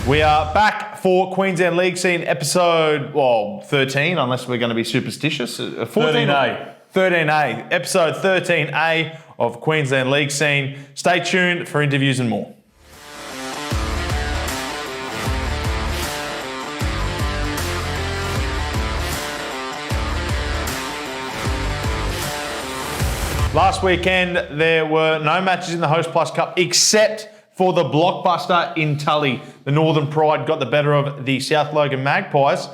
We are back for Queensland League Scene episode, 13, unless we're going to be superstitious. 13A. 13A. Episode 13A of Queensland League Scene. Stay tuned for interviews and more. Last weekend, there were no matches in the Hostplus Cup except for the blockbuster in Tully. The Northern Pride got the better of the South Logan Magpies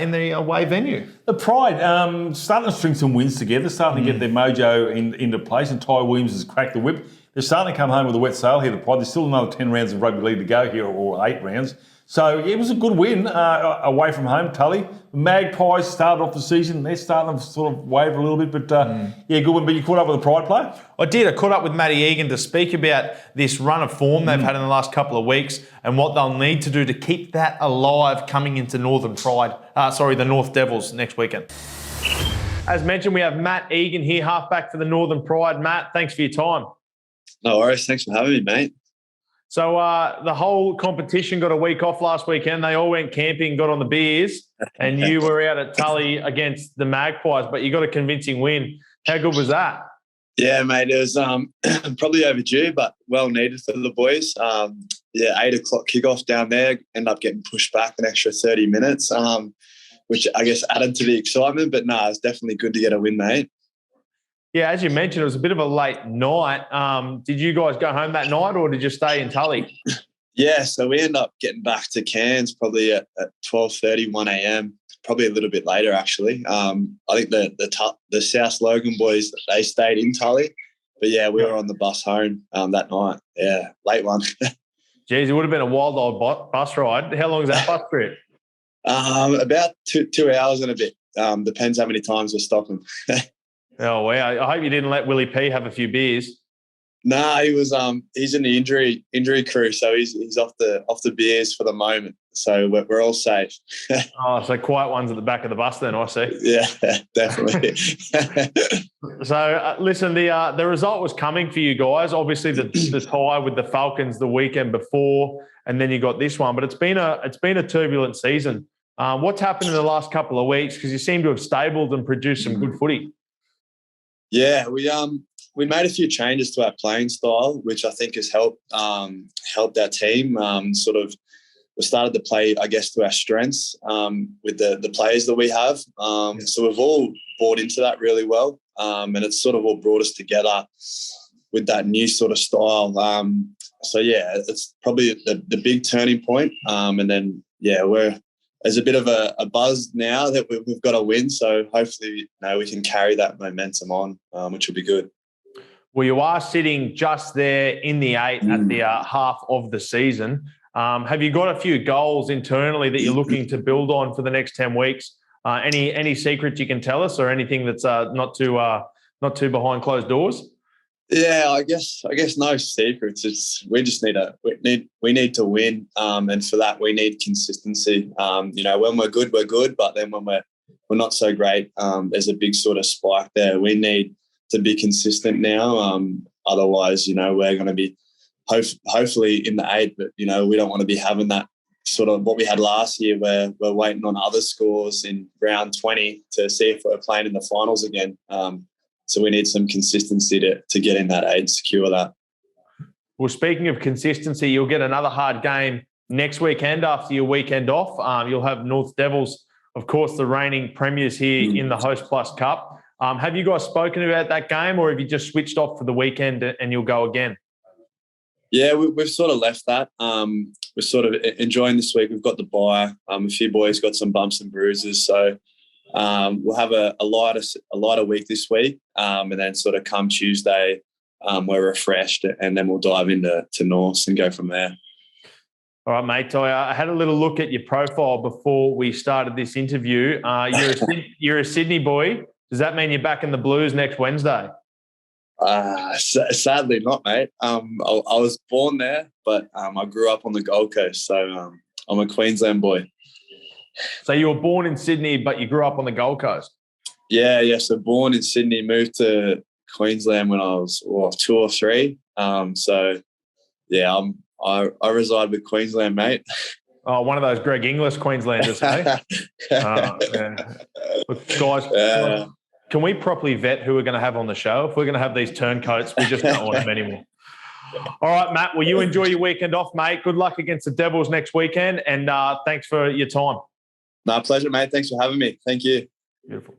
in the away venue. The Pride starting to string some wins together, starting to get their mojo into place, and Ty Williams has cracked the whip. They're starting to come home with a wet sail here, the Pride. There's still another 10 rounds of rugby league to go here, or 8 rounds. So it was a good win away from home, Tully. The Magpies started off the season. They're starting to sort of waver a little bit, but good win. But you caught up with a Pride player? I did. I caught up with Matty Egan to speak about this run of form they've had in the last couple of weeks and what they'll need to do to keep that alive coming into Northern Pride. The North Devils next weekend. As mentioned, we have Matt Egan here, halfback for the Northern Pride. Matt, thanks for your time. No worries. Thanks for having me, mate. So the whole competition got a week off last weekend. They all went camping, got on the beers, and you were out at Tully against the Magpies, but you got a convincing win. How good was that? Yeah, mate. It was probably overdue, but well needed for the boys. 8 o'clock kickoff down there. End up getting pushed back an extra 30 minutes, which I guess added to the excitement. But no, it's definitely good to get a win, mate. Yeah, as you mentioned, it was a bit of a late night. Did you guys go home that night or did you stay in Tully? Yeah, so we ended up getting back to Cairns probably at 12:30, 1 a.m, probably a little bit later, actually. I think the South Logan boys, they stayed in Tully. But, yeah, we were on the bus home that night. Yeah, late one. Geez, it would have been a wild old bus ride. How long is that bus trip? About 2 hours and a bit. Depends how many times we're stopping. Oh, wow. I hope you didn't let Willie P have a few beers. Nah, he was he's in the injury crew, so he's off the beers for the moment. So we're all safe. So quiet ones at the back of the bus then, I see. Yeah, definitely. So listen, the result was coming for you guys. Obviously the tie with the Falcons the weekend before, and then you got this one. But it's been a turbulent season. What's happened in the last couple of weeks? Because you seem to have stabled and produced some good footy. Yeah, we made a few changes to our playing style, which I think has helped our team. We started to play, I guess, to our strengths with the players that we have. So we've all bought into that really well, and it's sort of all brought us together with that new sort of style. It's probably the big turning point. And then there's a bit of a buzz now that we've got a win. So hopefully, we can carry that momentum on, which will be good. Well, you are sitting just there in the 8 at the half of the season. Have you got a few goals internally that you're looking to build on for the next 10 weeks? Any secrets you can tell us, or anything that's not too behind closed doors? Yeah, I guess no secrets. We just need to win, and for that we need consistency. When we're good, but then when we're not so great, there's a big sort of spike there. We need to be consistent now. Otherwise, we're going to be hopefully in the 8, but we don't want to be having that sort of what we had last year, where we're waiting on other scores in round 20 to see if we're playing in the finals again. So we need some consistency to get in that 8 and secure that. Well, speaking of consistency, you'll get another hard game next weekend after your weekend off. You'll have North Devils, of course, the reigning premiers here in the Hostplus Cup. Have you guys spoken about that game, or have you just switched off for the weekend and you'll go again? Yeah, we've sort of left that. We're sort of enjoying this week. We've got the bye. A few boys got some bumps and bruises, so we'll have a lighter week this week, and then sort of come Tuesday, we're refreshed, and then we'll dive into North and go from there. All right, mate. So I had a little look at your profile before we started this interview. You're a Sydney boy. Does that mean you're back in the Blues next Wednesday? Sadly not, mate. I was born there, but I grew up on the Gold Coast, so I'm a Queensland boy. So you were born in Sydney, but you grew up on the Gold Coast? Yeah. So born in Sydney, moved to Queensland when I was 2 or 3. I reside with Queensland, mate. Oh, one of those Greg Inglis Queenslanders, eh? Yeah. Look, guys, can we properly vet who we're going to have on the show? If we're going to have these turncoats, we just don't want them anymore. All right, Matt, well, you enjoy your weekend off, mate. Good luck against the Devils next weekend, and thanks for your time. My pleasure, mate. Thanks for having me. Thank you. Beautiful.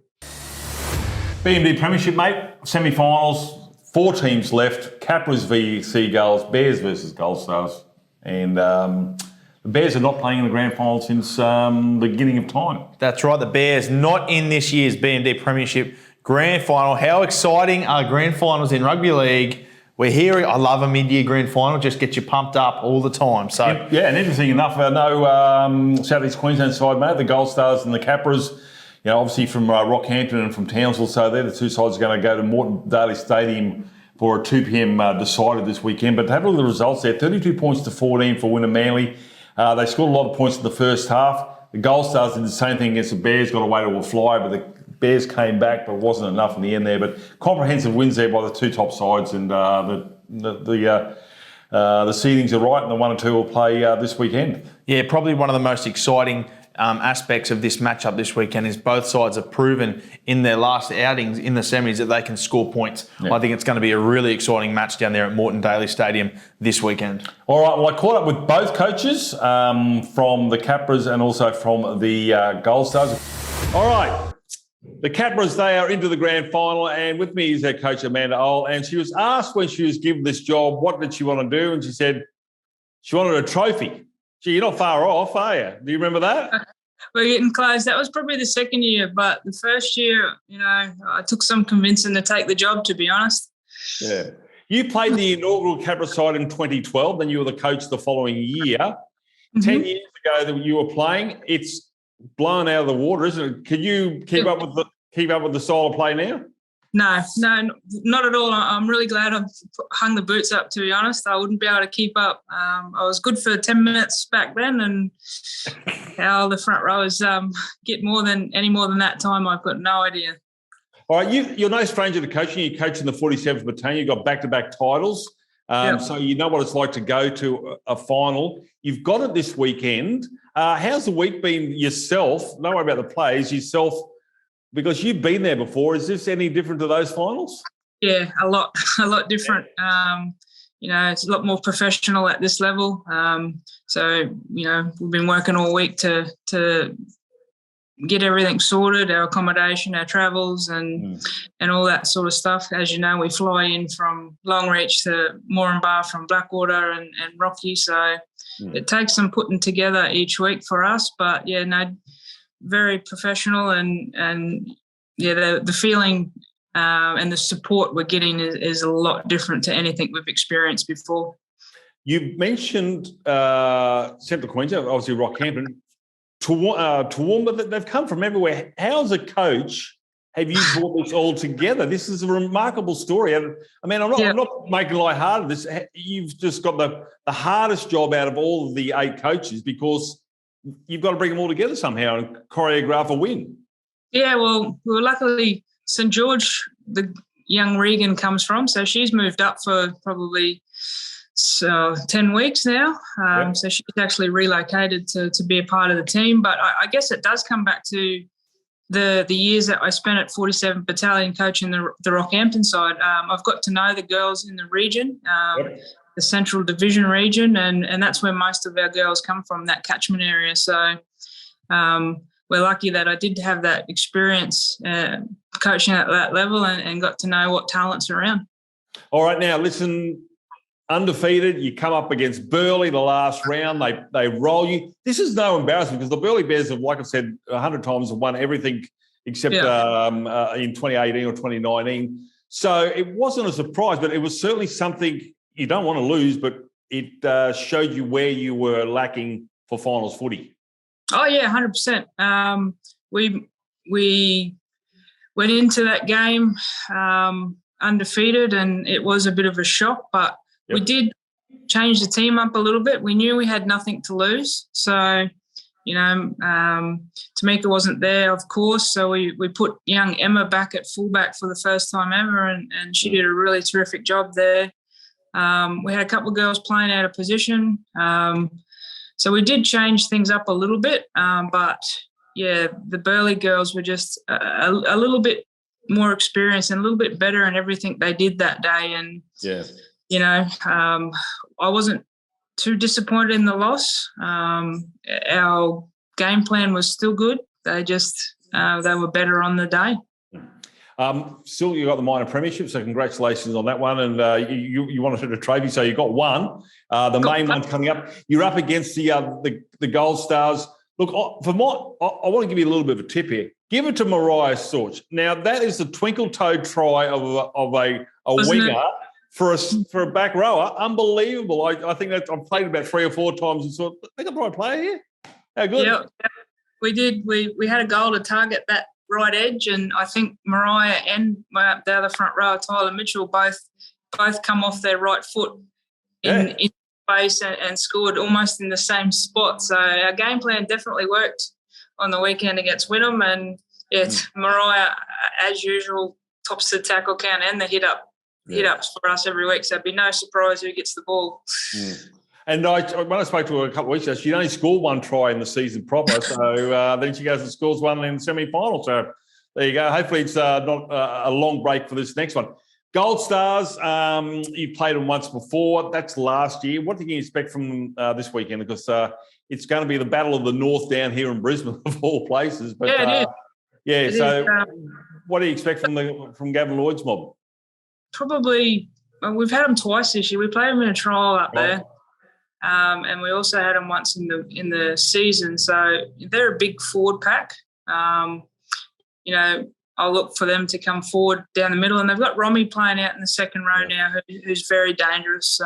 BMD Premiership, mate. Semi-finals, 4 teams left. Capras v Seagulls, Bears versus Gold Stars. And the Bears are not playing in the grand final since the beginning of time. That's right, the Bears not in this year's BMD Premiership grand final. How exciting are grand finals in rugby league? We're here. I love a mid-year grand final. Just get you pumped up all the time. So yeah, and interesting enough, I know South East Queensland side, mate, the Gold Stars and the Capras, obviously from Rockhampton and from Townsville, so they're the two sides going to go to Moreton Daly Stadium for a 2 p.m. Decided this weekend. But to have a look at the results there, 32 points to 14 for Winner Manly. They scored a lot of points in the first half. The Gold Stars did the same thing against the Bears, got away to a fly, but the Bears came back, but it wasn't enough in the end there. But comprehensive wins there by the two top sides, and the seedings are right, and the 1 and 2 will play this weekend. Yeah, probably one of the most exciting aspects of this matchup this weekend is both sides have proven in their last outings in the semis that they can score points. Yeah. I think it's going to be a really exciting match down there at Moreton Daly Stadium this weekend. All right, well, I caught up with both coaches from the Capras and also from the Gold Stars. All right, the Capras, they are into the grand final, and with me is their coach, Amanda Ohl, and she was asked when she was given this job, what did she want to do? And she said she wanted a trophy. Gee, you're not far off, are you? Do you remember that? We're getting close. That was probably the second year, but the first year, I took some convincing to take the job, to be honest. Yeah. You played the inaugural Capra side in 2012, then you were the coach the following year. Mm-hmm. 10 years ago that you were playing, it's blown out of the water, isn't it? Can you keep up with the style of play now? No, not at all. I'm really glad I've hung the boots up, to be honest. I wouldn't be able to keep up. I was good for 10 minutes back then, and how the front rowers get any more than that time, I've got no idea. All right, you're no stranger to coaching. You coach in the 47th Battalion. You've got back-to-back titles, so you know what it's like to go to a final. You've got it this weekend. How's the week been yourself? Don't worry about the players, yourself, because you've been there before. Is this any different to those finals? Yeah, a lot different. It's a lot more professional at this level. So we've been working all week to get everything sorted, our accommodation, our travels, and all that sort of stuff. As you know, we fly in from Longreach to Moranbah from Blackwater and Rocky. So it takes some putting together each week for us. But very professional, and the feeling and the support we're getting is a lot different to anything we've experienced before. You mentioned Central Queensland, obviously Rockhampton, Toowoomba, but they've come from everywhere. How, as a coach, have you brought this all together? This is a remarkable story. I mean, I'm not making lighthearted of this. You've just got the hardest job out of all of the 8 coaches, because you've got to bring them all together somehow and choreograph a win. Yeah, well, luckily St George, the young Regan comes from, so she's moved up for probably 10 weeks now. So she's actually relocated to be a part of the team. But I guess it does come back to the years that I spent at 47th Battalion coaching the Rockhampton side. I've got to know the girls in the region. The Central Division region, and that's where most of our girls come from, that catchment area. So we're lucky that I did have that experience coaching at that level and got to know what talent's around. All right, now listen, undefeated, you come up against Burleigh the last round, they roll you. This is no embarrassment, because the Burleigh Bears have, like I've said 100 times, have won everything except in 2018 or 2019. So it wasn't a surprise, but it was certainly something you don't want to lose, but it showed you where you were lacking for finals footy. Oh, yeah, 100%. We went into that game undefeated, and it was a bit of a shock, but we did change the team up a little bit. We knew we had nothing to lose. So, Tamika wasn't there, of course, so we put young Emma back at fullback for the first time ever, and she did a really terrific job there. We had a couple of girls playing out of position. So we did change things up a little bit, but yeah, the Burleigh girls were just a little bit more experienced and a little bit better in everything they did that day. And, you know, I wasn't too disappointed in the loss. Our game plan was still good. They just, they were better on the day. Still, you got the minor premiership, so congratulations on that one. And you wanted a trophy, so you got one. The main one coming up. You're up against the Gold Stars. Look, I want to give you a little bit of a tip here. Give it to Mariah Sorch. Now, that is the twinkle-toed try of a winger for a back rower. Unbelievable. I think that I've played about 3 or 4 times and thought, I think I'm the right player here. How good? Yeah, we did. We had a goal to target that right edge, and I think Mariah and the other front rower, Tyler Mitchell, both come off their right foot in space and scored almost in the same spot. So our game plan definitely worked on the weekend against Wynnum, and Mariah, as usual, tops the tackle count and the hit-ups for us every week. So it'd be no surprise who gets the ball. And when I spoke to her a couple of weeks ago, she only scored 1 try in the season proper. So then she goes and scores 1 in the semi-final. So there you go. Hopefully it's not a long break for this next one. Gold Stars, you played them once before. That's last year. What do you expect from this weekend? Because it's going to be the Battle of the North down here in Brisbane, of all places. But what do you expect from Gavin Lloyd's mob? Probably, we've had them twice this year. We played them in a trial up there. And we also had them once in the season. So they're a big forward pack. You know, I'll look for them to come forward down the middle. And they've got Romy playing out in the second row now, who's very dangerous.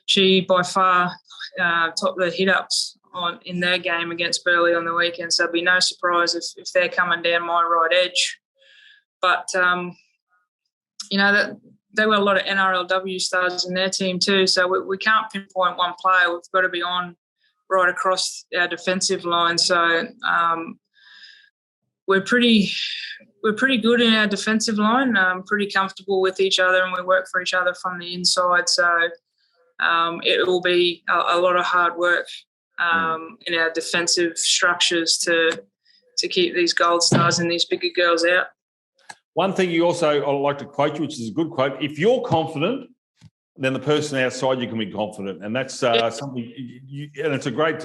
She, by far, topped the hit-ups in their game against Burleigh on the weekend. So it'd be no surprise if they're coming down my right edge. But, you know, that they've got a lot of NRLW stars in their team too, so we can't pinpoint one player. We've got to be on right across our defensive line. So we're pretty good in our defensive line, pretty comfortable with each other, and we work for each other from the inside. So it will be a lot of hard work in our defensive structures to keep these Gold Stars and these bigger girls out. One thing you also, I'd like to quote you, which is a good quote. If you're confident, then the person outside you can be confident. And that's something, and it's a great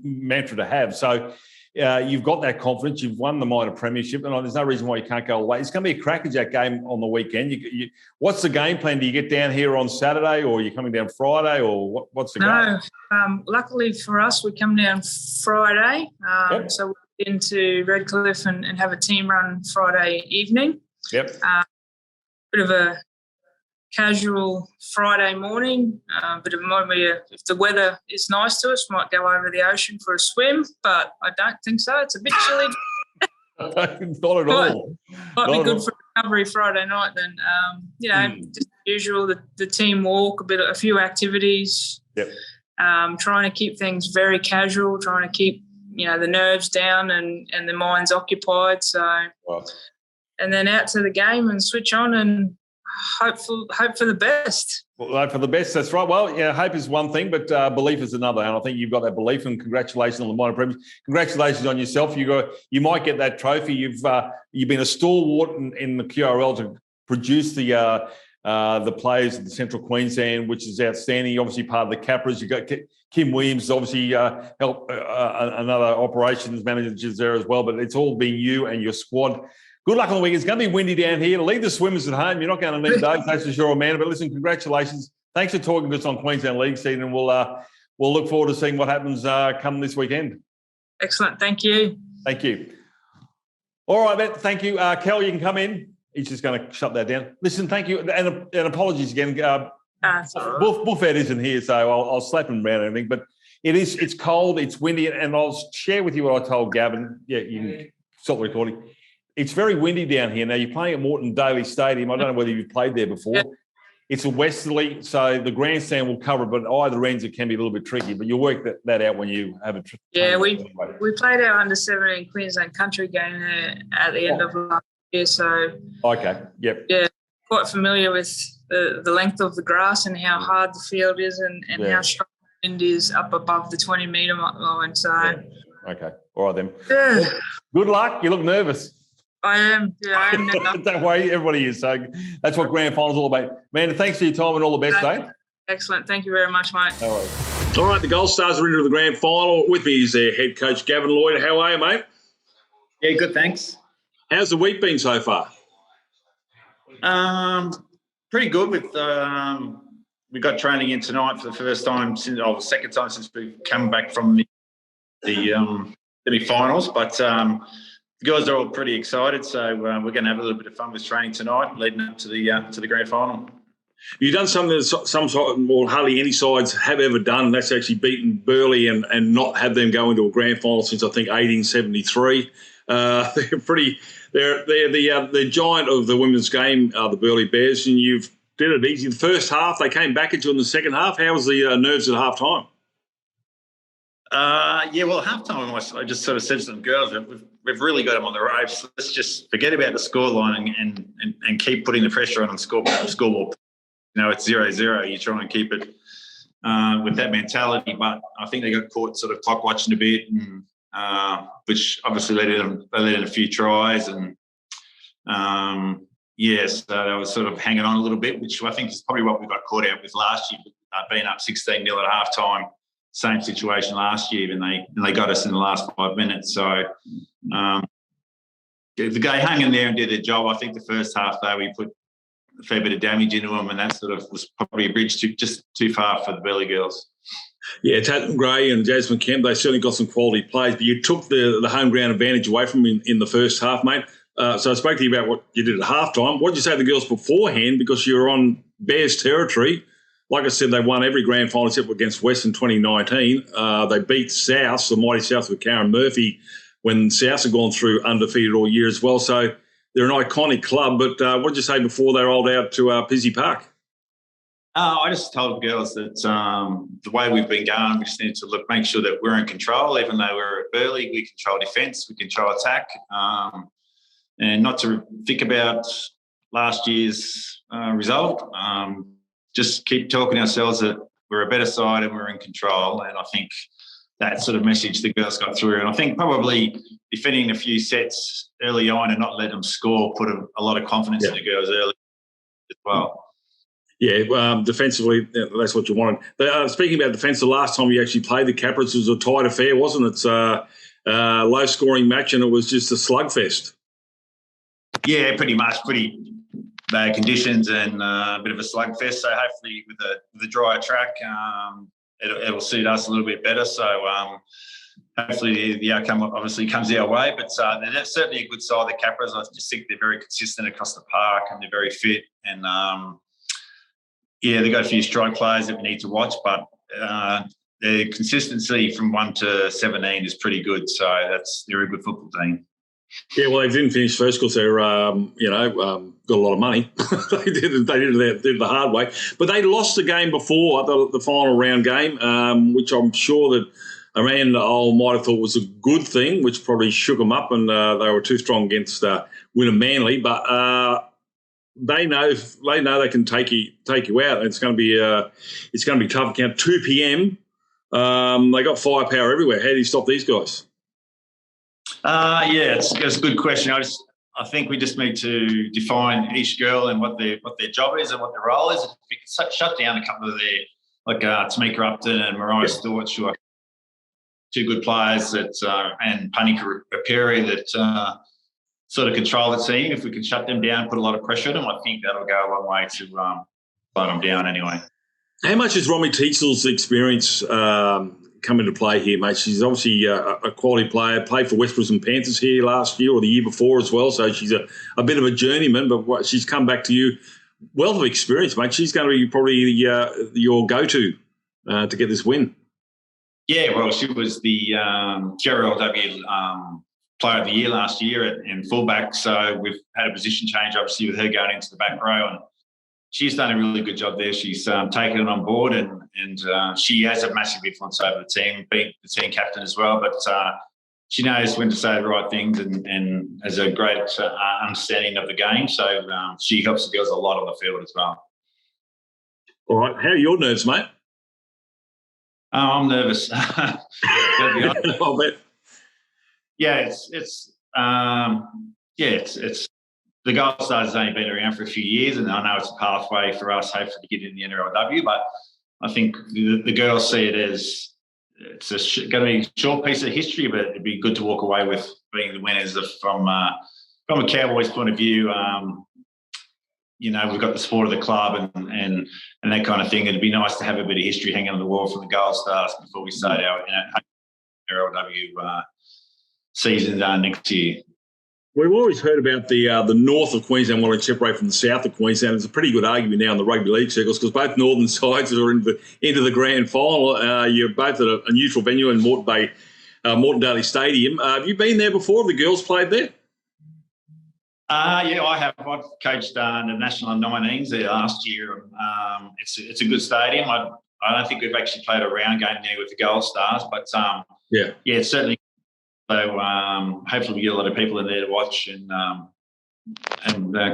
mantra to have. So you've got that confidence. You've won the minor premiership, and there's no reason why you can't go away. It's going to be a crackerjack game on the weekend. What's the game plan? Do you get down here on Saturday, or are you coming down Friday, or what's the game? No, luckily for us, we come down Friday. So we're into Redcliffe and have a team run Friday evening. Bit of a casual Friday morning. But if the weather is nice to us, might go over the ocean for a swim. But I don't think so. It's a bit chilly. Not at all. Might be good for recovery Friday night. Then just usual. The team walk, a few activities. Trying to keep things very casual. Trying to keep the nerves down and the mind's occupied. So, and then out to the game and switch on and hope for the best. Well, hope for the best. That's right. Well, hope is one thing, but belief is another. And I think you've got that belief. And congratulations on the minor premiership. Congratulations on yourself. You might get that trophy. You've been a stalwart in the QRL to produce the players of the Central Queensland, which is outstanding. You're obviously part of the Capras. You've got Kim Williams, obviously helped another operations manager there as well. But it's all been you and your squad. Good luck on the weekend. It's going to be windy down here. Leave the swimmers at home. You're not going to need those, that's for sure, Amanda. But listen, congratulations. Thanks for talking to us on Queensland League Scene, and we'll look forward to seeing what happens come this weekend. Excellent. Thank you. Thank you. All right, Matt. Thank you. Kel, you can come in. He's just going to shut that down. Listen, thank you. And apologies again. Buffett isn't here, so I'll slap him around and everything. But it's cold, it's windy, and I'll share with you what I told Gavin. Yeah, you can stop the recording. It's very windy down here. Now, you're playing at Moreton Daly Stadium. I don't know whether you've played there before. Yeah. It's a westerly, so the grandstand will cover it, but either ends it can be a little bit tricky. But you'll work that out when you have a trip. Yeah, we played our under-17 Queensland country game there at the end of last year. So okay, yep. Yeah, quite familiar with the length of the grass and how hard the field is and how strong wind is up above the 20-metre line. So, Okay. All right, then. yeah, Well, good luck. You look nervous. I am. Yeah, I am now. Don't worry, everybody is. So that's what grand final's all about. Man, thanks for your time and all the best, eh? Excellent. Thank you very much, mate. No worries. All right, the Gold Stars are into the grand final. With me is their head coach, Gavin Lloyd. How are you, mate? Yeah, good, thanks. How's the week been so far? Pretty good. With we got training in tonight for the first time second time since we've come back from the semi-finals. But the girls are all pretty excited, so we're going to have a little bit of fun with training tonight, leading up to the grand final. You've done something that hardly any sides have ever done, and that's actually beaten Burleigh and not have them go into a grand final since I think 1873. They're the giant of the women's game, the Burleigh Bears, and you've did it easy. The first half, they came back at you in the second half. How was the nerves at half time? Well, half time I just sort of said to them, girls, we've really got them on the ropes. Let's just forget about the scoreline and keep putting the pressure on scoreboard. It's 0-0. You try and keep it with that mentality, but I think they got caught sort of clock watching a bit, and which obviously led in a few tries, and so they were sort of hanging on a little bit, which I think is probably what we got caught out with last year, being up 16-0 at half time. Same situation last year, and they got us in the last 5 minutes. So the guy hung in there and did their job. I think the first half, though, we put a fair bit of damage into them, and that sort of was probably a bridge just too far for the Burleigh girls. Yeah, Tatum Gray and Jasmine Kemp, they certainly got some quality plays, but you took the home ground advantage away from them in the first half, mate. So I spoke to you about what you did at halftime. What did you say to the girls beforehand? Because you were on Bears territory. Like I said, they won every grand final except against Western 2019. They beat South, the mighty South with Karen Murphy, when South had gone through undefeated all year as well. So they're an iconic club. But what did you say before they rolled out to Pizzey Park? I just told the girls that the way we've been going, we just need to make sure that we're in control. Even though we're at Burleigh, we control defence, we control attack, and not to think about last year's result. Just keep talking ourselves that we're a better side and we're in control. And I think that sort of message the girls got through. And I think probably defending a few sets early on and not letting them score put a lot of confidence in the girls early as well. Yeah, defensively, that's what you wanted. Speaking about defence, the last time you actually played the Capras was a tight affair, wasn't it? It's a low-scoring match, and it was just a slugfest. Yeah, pretty much. Pretty bad conditions and a bit of a slugfest. So hopefully with the drier track, it'll suit us a little bit better. So hopefully the outcome obviously comes our way. But they're certainly a good side, the Capras. I just think they're very consistent across the park and they're very fit. And they've got a few strike players that we need to watch, but their consistency from 1 to 17 is pretty good. So they're a good football team. Yeah, well, they didn't finish first because they're, got a lot of money. They did it the hard way. But they lost the game before, the final round game, which I'm sure that Iran might have thought was a good thing, which probably shook them up, and they were too strong against Wynnum Manly. But they know they can take you out. It's going to be tough. Count 2 p.m. They got firepower everywhere. How do you stop these guys? It's a good question. I think we just need to define each girl and what their job is and what their role is. If we can shut down a couple of their, like Tamika Upton and Mariah Stewart, who are two good players and Panika Rapiri that sort of control the team. If we can shut them down, put a lot of pressure on them, I think that'll go a long way to slow them down anyway. How much has Romy Teetzel's experience come into play here, mate? She's obviously a quality player, played for West Brisbane Panthers here last year or the year before as well, so she's a bit of a journeyman, but she's come back to you. Wealth of experience, mate. She's going to be probably your go-to to get this win. Yeah, well, she was the GRLW Player of the Year last year in fullback, so we've had a position change, obviously, with her going into the back row, and she's done a really good job there. She's taken it on board and she has a massive influence over the team, being the team captain as well. But she knows when to say the right things and has a great understanding of the game. So she helps the girls a lot on the field as well. All right. How are your nerves, mate? I'm nervous. Gotta be honest. I'll bet. Yeah, it's the Gold Stars has only been around for a few years, and I know it's a pathway for us, hopefully, to get in the NRLW. But I think the girls see it as it's going to be a short piece of history, but it'd be good to walk away with being the winners from a Cowboys point of view. We've got the support of the club and that kind of thing. It'd be nice to have a bit of history hanging on the wall from the Gold Stars before we start our NRLW season next year. We've always heard about the north of Queensland wanting to separate from the south of Queensland. There's a pretty good argument now in the rugby league circles because both northern sides are into the grand final. You're both at a neutral venue in Moreton Daly Stadium. Have you been there before? Have the girls played there? Yeah, I have. I've coached the national 19s there last year. It's a good stadium. I don't think we've actually played a round game there with the Gold Stars, but it's certainly. So hopefully we get a lot of people in there to watch and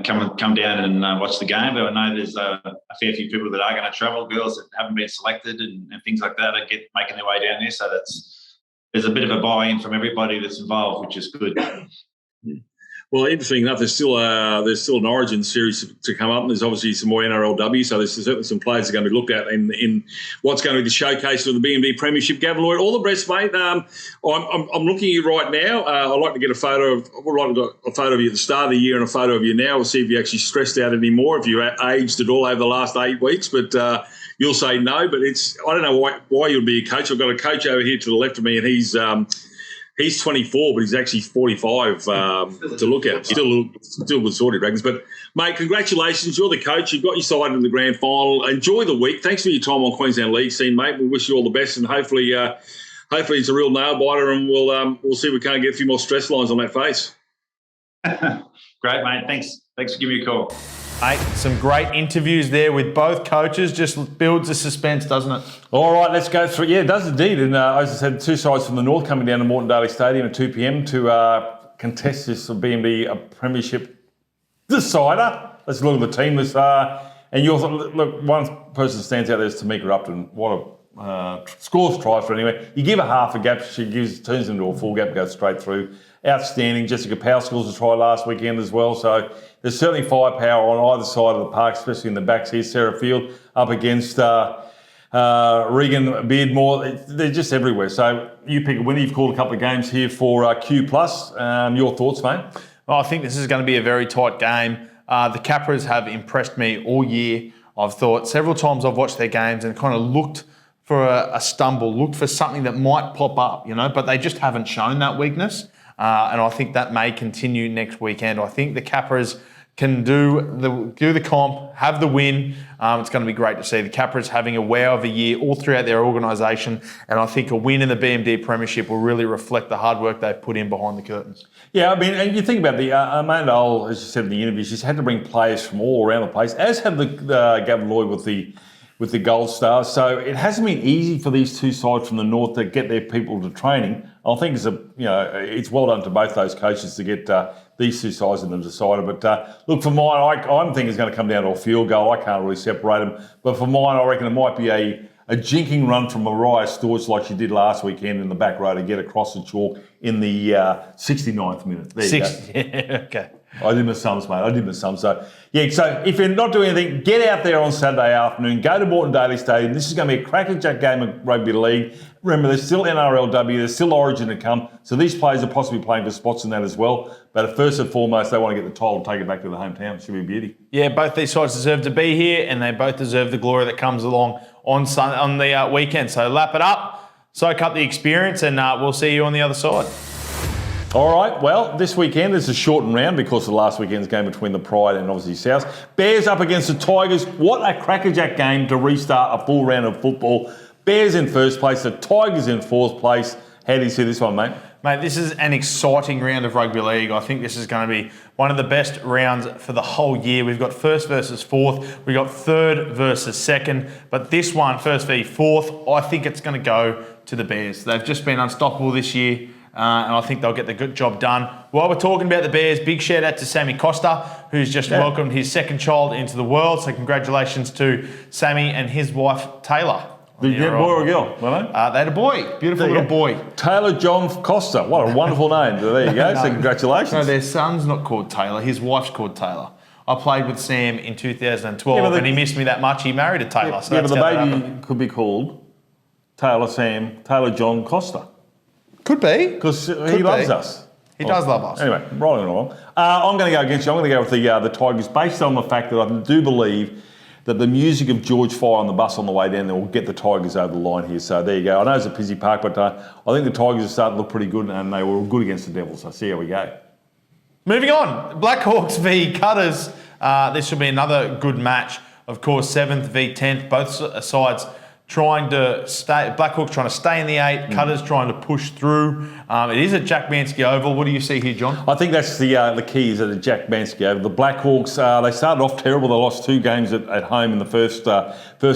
come down and watch the game. But I know there's a fair few people that are going to travel, girls that haven't been selected and things like that, are making their way down there. So there's a bit of a buy-in from everybody that's involved, which is good. Well, interesting enough, there's still an Origin series to come up, and there's obviously some more NRLW, so there's certainly some players that are going to be looked at in what's going to be the showcase of the BMD Premiership. Gavin Lloyd, all the best, mate. I'm looking at you right now. I'd like to get a photo of you at the start of the year and a photo of you now. We'll see if you actually stressed out anymore, if you aged at all over the last 8 weeks, but you'll say no. But I don't know why you'd be a coach. I've got a coach over here to the left of me, and he's 24, but he's actually 45 to look at. Still good sorted, Dragons. But, mate, congratulations. You're the coach. You've got your side in the grand final. Enjoy the week. Thanks for your time on Queensland League Scene, mate. We wish you all the best, and hopefully it's a real nail-biter, and we'll see if we can't get a few more stress lines on that face. Great, mate. Thanks for giving me a call. Mate, some great interviews there with both coaches. Just builds the suspense, doesn't it? All right, let's go through. Yeah, it does indeed. And as I said, two sides from the north coming down to Moreton Daly Stadium at 2 p.m. to contest this BMD Premiership decider. Let's look at the team. And look, one person stands out there is Tamika Upton. What a scores try for anyway. You give her half a gap, she turns into a full gap, goes straight through. Outstanding. Jessica Powell scores a try last weekend as well. So there's certainly firepower on either side of the park, especially in the backs here. Sarah Field up against Regan Beardmore. They're just everywhere. So you pick a winner. You've called a couple of games here for Q+. Your thoughts, mate? Well, I think this is going to be a very tight game. The Capras have impressed me all year. I've thought several times I've watched their games and kind of looked for a stumble, looked for something that might pop up, but they just haven't shown that weakness. And I think that may continue next weekend. I think the Capras can do the comp, have the win. It's going to be great to see the Capras having a wow of a year all throughout their organisation. And I think a win in the BMD Premiership will really reflect the hard work they've put in behind the curtains. Yeah, I mean, and you think about the Amanda Owl, as you said in the interview, she's had to bring players from all around the place, as have the Gavin Lloyd with the Gold Stars. So it hasn't been easy for these two sides from the north to get their people to training. I think it's well done to both those coaches to get these two sides in the decider. But look, for mine, I'm thinking it's going to come down to a field goal. I can't really separate them. But for mine, I reckon it might be a jinking run from Mariah Storch like she did last weekend in the back row to get across the chalk in the 69th minute. There you go. Yeah, okay. I did my sums, mate. So if you're not doing anything, get out there on Saturday afternoon, go to Moreton Daly Stadium. This is going to be a crackerjack game of rugby league. Remember, there's still NRLW, there's still Origin to come. So these players are possibly playing for spots in that as well. But first and foremost, they want to get the title and take it back to the hometown. It should be a beauty. Yeah, both these sides deserve to be here, and they both deserve the glory that comes along on the weekend. So lap it up, soak up the experience, and we'll see you on the other side. All right, well, this weekend is a shortened round because of the last weekend's game between the Pride and obviously South. Bears up against the Tigers. What a crackerjack game to restart a full round of football. Bears in first place, the Tigers in fourth place. How do you see this one, mate? Mate, this is an exciting round of rugby league. I think this is going to be one of the best rounds for the whole year. We've got first versus fourth. We've got third versus second. But this one, first v fourth, I think it's going to go to the Bears. They've just been unstoppable this year. And I think they'll get the good job done. While we're talking about the Bears, big shout out to Sammy Costa, who's just welcomed his second child into the world. So congratulations to Sammy and his wife, Taylor. Did you get a boy or a girl? No? They had a boy. Beautiful little boy. Taylor John Costa. What a wonderful name. There you go. So congratulations. No, their son's not called Taylor. His wife's called Taylor. I played with Sam in 2012 and he missed me that much. He married a Taylor. But the baby could be called Taylor John Costa. Could be. Because he loves us. He does love us. Anyway, rolling along. I'm going to go against you. I'm going to go with the Tigers based on the fact that I do believe that the music of George Fire on the bus on the way down there will get the Tigers over the line here. So there you go. I know it's a busy park, but I think the Tigers are starting to look pretty good and they were good against the Devils. So see how we go. Moving on. Blackhawks v Cutters. This should be another good match. Of course, 7th v 10th. Both sides trying to stay. Blackhawks trying to stay in the 8. Cutters trying to push through. It is at Jack Manske Oval. What do you see here, John? I think that's the key is at the Jack Manske Oval. The Blackhawks, they started off terrible. They lost 2 games at home in the first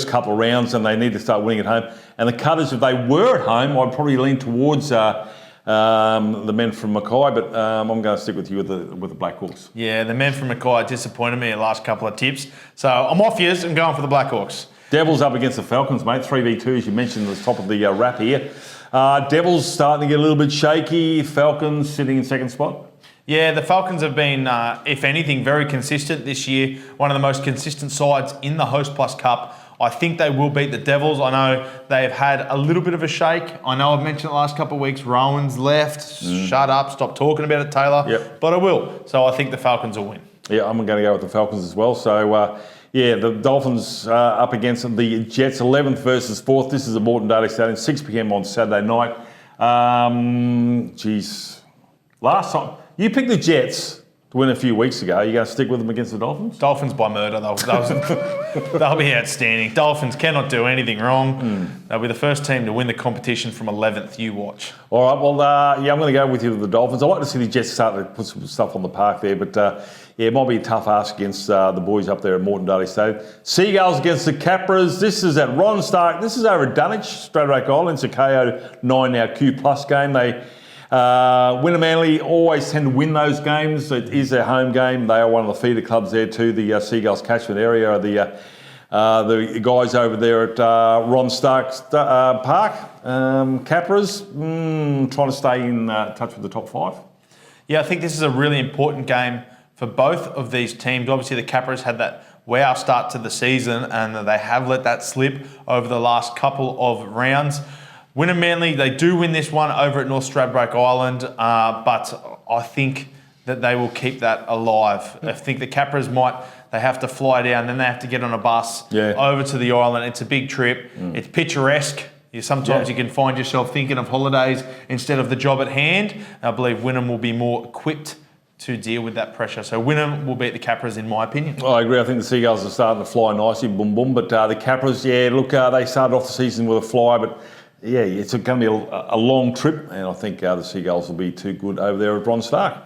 couple of rounds, and they need to start winning at home. And the Cutters, if they were at home, I'd probably lean towards the men from Mackay, but I'm going to stick with you with the Blackhawks. Yeah, the men from Mackay disappointed me in the last couple of tips. So I'm off yours and going for the Blackhawks. Devils up against the Falcons, mate. 3v2, as you mentioned at the top of the wrap here. Devils starting to get a little bit shaky. Falcons sitting in second spot. Yeah, the Falcons have been, if anything, very consistent this year. One of the most consistent sides in the Hostplus Cup. I think they will beat the Devils. I know they've had a little bit of a shake. I know I've mentioned the last couple of weeks, Rowan's left. Shut up, stop talking about it, Taylor. Yep. But I will. So I think the Falcons will win. Yeah, I'm going to go with the Falcons as well. So, the Dolphins up against the Jets, 11th versus 4th. This is a Moreton Daily Stadium, 6 p.m. on Saturday night. Last time, you picked the Jets to win a few weeks ago. Are you going to stick with them against the Dolphins? Dolphins by murder. They'll be outstanding. Dolphins cannot do anything wrong. They'll be the first team to win the competition from 11th. You watch. All right, well, I'm going to go with you with the Dolphins. I like to see the Jets start to put some stuff on the park there, but it might be a tough ask against the boys up there at Moreton Daily Stadium. Seagulls against the Capras. This is at Ron Stark. This is over at Dunwich, Stradbroke Island. It's a KO 9 now Q Plus game. They Winner Manly always tend to win those games. It is their home game. They are one of the feeder clubs there too. The Seagulls catchment area. The guys over there at Ron Stark Park, Capras, trying to stay in touch with the top 5. Yeah, I think this is a really important game for both of these teams. Obviously, the Capras had that wow start to the season, and they have let that slip over the last couple of rounds. Winner Manly, they do win this one over at North Stradbroke Island, but I think that they will keep that alive. I think the Capras they have to fly down, then they have to get on a bus over to the island. It's a big trip. It's picturesque. Sometimes you can find yourself thinking of holidays instead of the job at hand. I believe Wynnum will be more equipped to deal with that pressure. So Wynnum will beat the Capras in my opinion. I agree. I think the Seagulls are starting to fly nicely, boom, boom. But the Capras, they started off the season with a fly, but it's going to be a long trip, and I think the Seagulls will be too good over there at Ron Stark.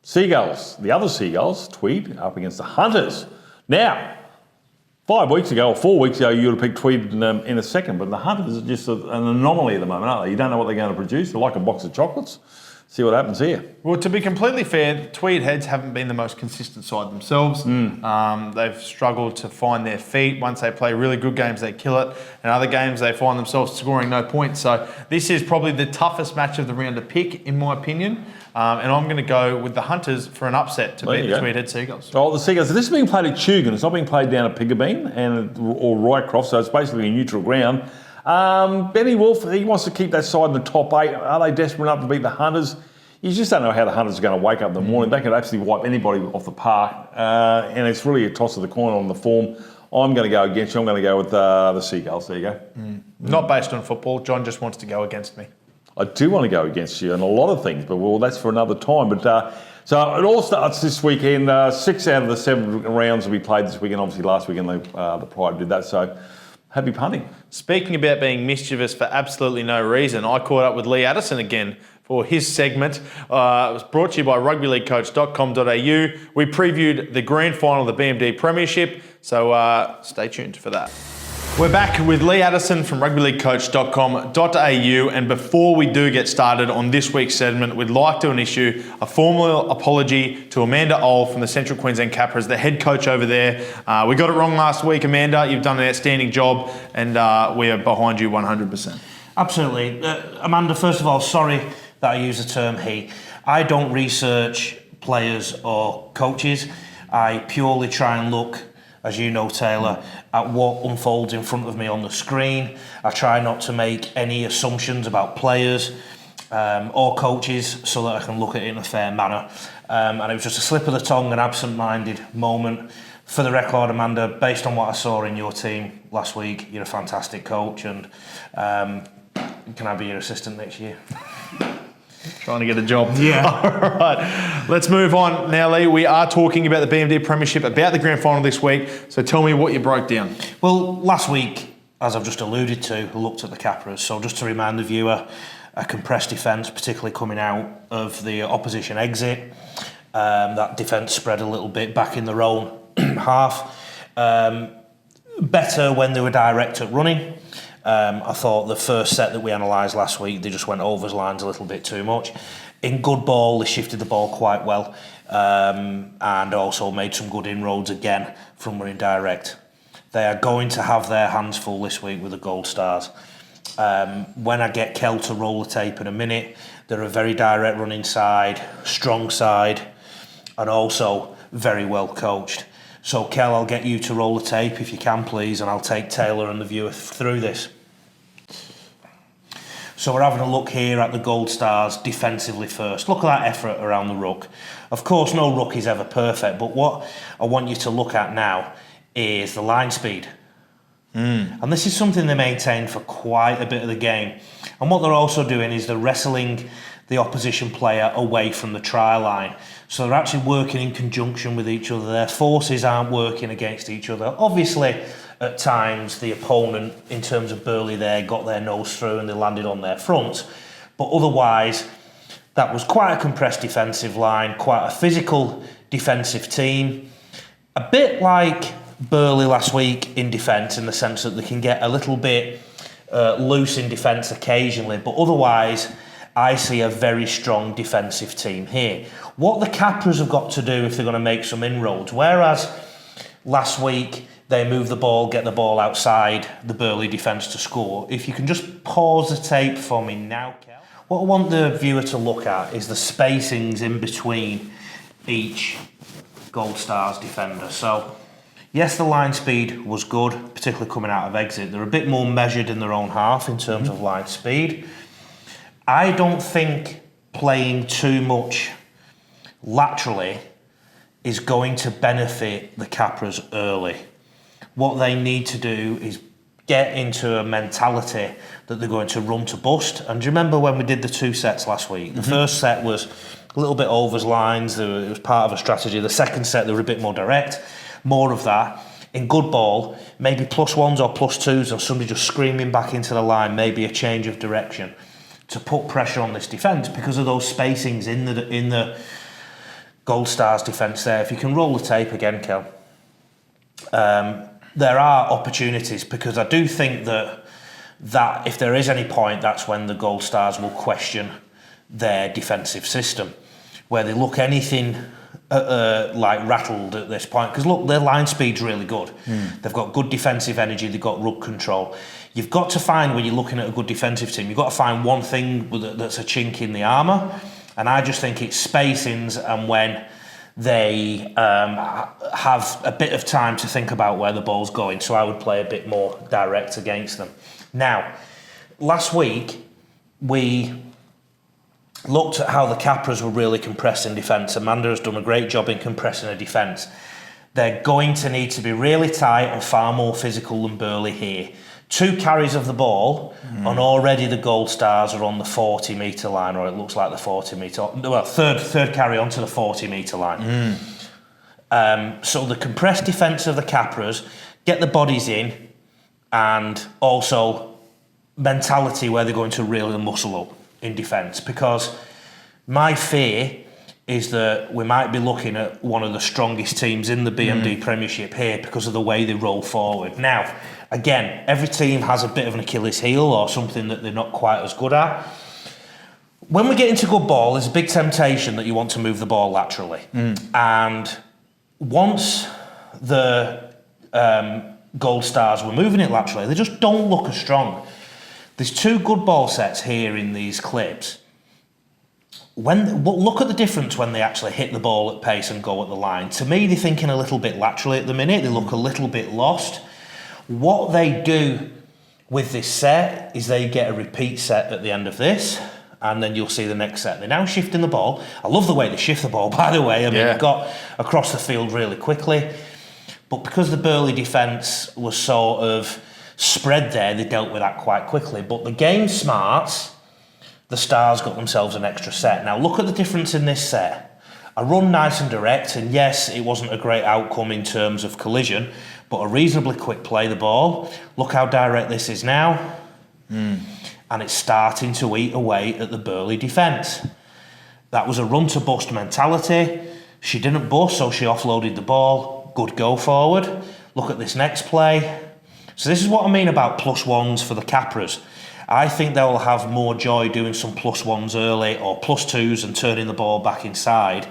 Seagulls, the other Seagulls, Tweed, up against the Hunters. Now, 4 weeks ago, you would have picked Tweed in a second, but the Hunters are just an anomaly at the moment, aren't they? You don't know what they're going to produce. They're like a box of chocolates. See what happens here. Well, to be completely fair, Tweed Heads haven't been the most consistent side themselves. They've struggled to find their feet. Once they play really good games, they kill it. And other games, they find themselves scoring no points. So this is probably the toughest match of the round to pick, in my opinion. And I'm going to go with the Hunters for an upset to beat the Tweed Head Seagulls. Oh, the Seagulls. This is being played at Tugun. It's not being played down at Pigabeen or Rycroft, so it's basically a neutral ground. Benny Wolf, he wants to keep that side in the top 8. Are they desperate enough to beat the Hunters? You just don't know how the Hunters are going to wake up in the morning. They could absolutely wipe anybody off the park. And it's really a toss of the coin on the form. I'm going to go against you. I'm going to go with the Seagulls. There you go. Not based on football. John just wants to go against me. I do want to go against you on a lot of things, but that's for another time. But so it all starts this weekend. 6 out of the 7 rounds will be played this weekend. Obviously, last weekend the Pride did that. So happy punting. Speaking about being mischievous for absolutely no reason, I caught up with Lee Addison again for his segment. It was brought to you by rugbyleaguecoach.com.au. We previewed the grand final of the BMD Premiership, so stay tuned for that. We're back with Lee Addison from rugbyleaguecoach.com.au, and before we do get started on this week's segment, we'd like to issue a formal apology to Amanda Ohl from the Central Queensland Capras, the head coach over there. We got it wrong last week, Amanda. You've done an outstanding job, and we are behind you 100%. Absolutely. Amanda, first of all, sorry that I use the term he. I don't research players or coaches. I purely try and look, as you know, Taylor, at what unfolds in front of me on the screen. I try not to make any assumptions about players or coaches so that I can look at it in a fair manner. And it was just a slip of the tongue, an absent-minded moment. For the record, Amanda, based on what I saw in your team last week, you're a fantastic coach, and can I be your assistant next year? Trying to get a job. Yeah. All right. Let's move on now, Lee. We are talking about the BMD Premiership, about the grand final this week. So tell me what you broke down. Well, last week, as I've just alluded to, I looked at the Capras. So just to remind the viewer, a compressed defence, particularly coming out of the opposition exit. That defence spread a little bit back in their own half. Better when they were direct at running. I thought the first set that we analysed last week, they just went over his lines a little bit too much. In good ball, they shifted the ball quite well, and also made some good inroads again from running direct. They are going to have their hands full this week with the Gold Stars. When I get Kel to roll the tape in a minute, they're a very direct running side, strong side, and also very well coached. So, Kel, I'll get you to roll the tape if you can, please, and I'll take Taylor and the viewer through this. So we're having a look here at the Gold Stars defensively first. Look at that effort around the ruck. Of course, no ruck is ever perfect, but what I want you to look at now is the line speed. And this is something they maintained for quite a bit of the game. And what they're also doing is they're wrestling the opposition player away from the try line. So they're actually working in conjunction with each other. Their forces aren't working against each other. Obviously, at times, the opponent, in terms of Burley there, got their nose through and they landed on their front. But otherwise, that was quite a compressed defensive line, quite a physical defensive team. A bit like Burley last week in defence, in the sense that they can get a little bit loose in defence occasionally, but otherwise I see a very strong defensive team here. What the Capras have got to do if they're going to make some inroads, whereas last week they move the ball, get the ball outside the Burley defence to score, if you can just pause the tape for me now, Kel. What I want the viewer to look at is the spacings in between each Gold Stars defender. So yes, the line speed was good, particularly coming out of exit. They're a bit more measured in their own half in terms of line speed. I don't think playing too much laterally is going to benefit the Capras early. What they need to do is get into a mentality that they're going to run to bust. And do you remember when we did the two sets last week? The first set was a little bit over lines, it was part of a strategy. The second set, they were a bit more direct. More of that. In good ball, maybe +1s or +2s, and somebody just screaming back into the line, maybe a change of direction to put pressure on this defence because of those spacings in the Gold Stars defence there. If you can roll the tape again, Kel. There are opportunities, because I do think that if there is any point, that's when the Gold Stars will question their defensive system, where they look anything like rattled at this point. Because look, their line speed's really good. They've got good defensive energy, they've got ruck control. You've got to find, when you're looking at a good defensive team, you've got to find one thing that's a chink in the armour, and I just think it's spacings and when they have a bit of time to think about where the ball's going. So I would play a bit more direct against them. Now, last week we looked at how the Capras were really compressed in defence. Amanda has done a great job in compressing a defence. They're going to need to be really tight and far more physical than Burley here. 2 carries of the ball, and already the Gold Stars are on the 40-metre line, or it looks like the 40-metre. Well, third carry onto the 40-metre line. So the compressed defence of the Capras, get the bodies in, and also mentality where they're going to really muscle up in defence. Because my fear is that we might be looking at one of the strongest teams in the BMD Premiership here because of the way they roll forward. Now, again, every team has a bit of an Achilles heel or something that they're not quite as good at. When we get into good ball, there's a big temptation that you want to move the ball laterally. And once the Gold Stars were moving it laterally, they just don't look as strong. There's two good ball sets here in these clips. Look at the difference when they actually hit the ball at pace and go at the line. To me, they're thinking a little bit laterally at the minute. They look a little bit lost. What they do with this set is they get a repeat set at the end of this, and then you'll see the next set. They're now shifting the ball. I love the way they shift the ball, by the way. I mean, they got across the field really quickly. But because the Burley defence was sort of spread there, they dealt with that quite quickly. But the game smarts, the Stars got themselves an extra set. Now look at the difference in this set. A run nice and direct, and yes, it wasn't a great outcome in terms of collision, but a reasonably quick play the ball. Look how direct this is now. And it's starting to eat away at the Burley defence. That was a run to bust mentality. She didn't bust, so she offloaded the ball. Good go forward. Look at this next play. So this is what I mean about +1s for the Capras. I think they'll have more joy doing some +1s early or +2s and turning the ball back inside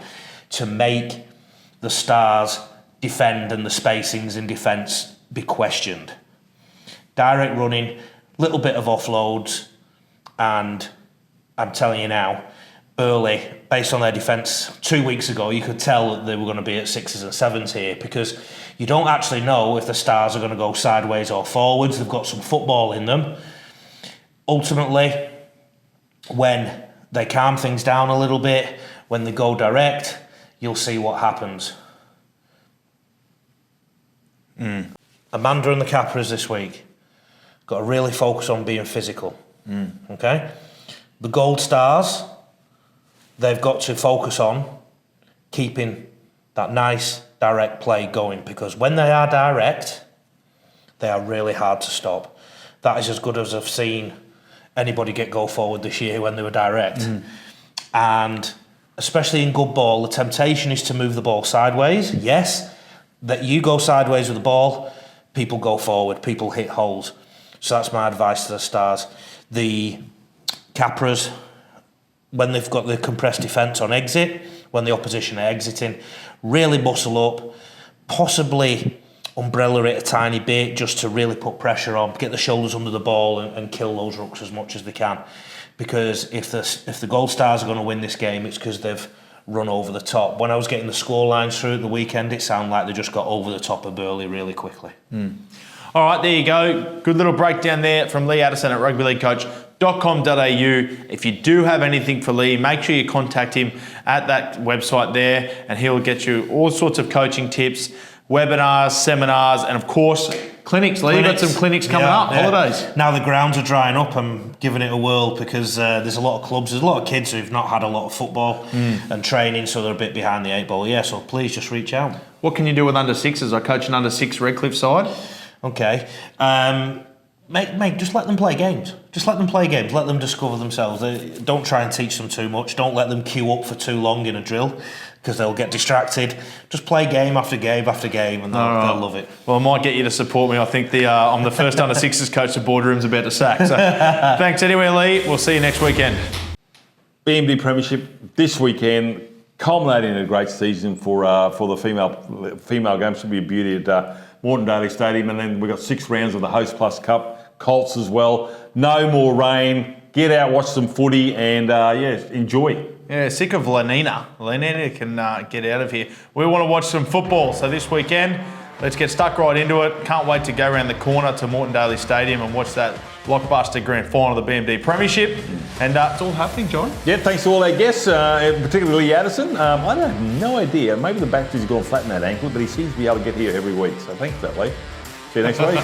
to make the Stars defend and the spacings in defence be questioned. Direct running, little bit of offloads, and I'm telling you now, Burley, based on their defence 2 weeks ago, you could tell that they were going to be at 6s and 7s here because you don't actually know if the Stars are going to go sideways or forwards. They've got some football in them. Ultimately, when they calm things down a little bit, when they go direct, you'll see what happens. Amanda and the Capras this week got to really focus on being physical. Okay? The Gold Stars, they've got to focus on keeping that nice direct play going because when they are direct, they are really hard to stop. That is as good as I've seen anybody get go forward this year when they were direct. And especially in good ball, the temptation is to move the ball sideways. Yes, that you go sideways with the ball, people go forward, people hit holes. So that's my advice to the Stars. The Capras, when they've got the compressed defence on exit, when the opposition are exiting, really muscle up, possibly umbrella it a tiny bit just to really put pressure on, get the shoulders under the ball and kill those rucks as much as they can. Because if the Gold Stars are going to win this game, it's because they've run over the top. When I was getting the score lines through at the weekend, it sounded like they just got over the top of Burley really quickly. All right, there you go. Good little breakdown there from Lee Addison at rugbyleaguecoach.com.au. If you do have anything for Lee, make sure you contact him at that website there and he'll get you all sorts of coaching tips, webinars, seminars, and of course, clinics. Lee, you've got some clinics coming up, holidays. Now the grounds are drying up, I'm giving it a whirl because there's a lot of clubs, there's a lot of kids who've not had a lot of football and training, so they're a bit behind the 8 ball. Yeah, so please just reach out. What can you do with under 6s? I coach an under 6 Redcliffe side. Okay. Mate, just let them play games. Just let them play games. Let them discover themselves. Don't try and teach them too much. Don't let them queue up for too long in a drill because they'll get distracted. Just play game after game after game and they'll love it. Well, I might get you to support me. I think I'm the first under 6s coach the boardroom's about to sack. So thanks anyway, Lee. We'll see you next weekend. BMD Premiership this weekend, culminating in a great season for the female game. Should be a beauty at Moreton Daily Stadium, and then we've got 6 rounds of the Hostplus Cup, Colts as well. No more rain. Get out, watch some footy, and enjoy. Yeah, sick of La Nina. La Nina can get out of here. We want to watch some football, so this weekend, let's get stuck right into it. Can't wait to go around the corner to Moreton Daily Stadium and watch that blockbuster grand final of the BMD Premiership. And it's all happening, John. Yeah, thanks to all our guests, particularly Addison. I don't have no idea. Maybe the battery's gone flat in that ankle, but he seems to be able to get here every week. So thanks for that, Lee. See you next week.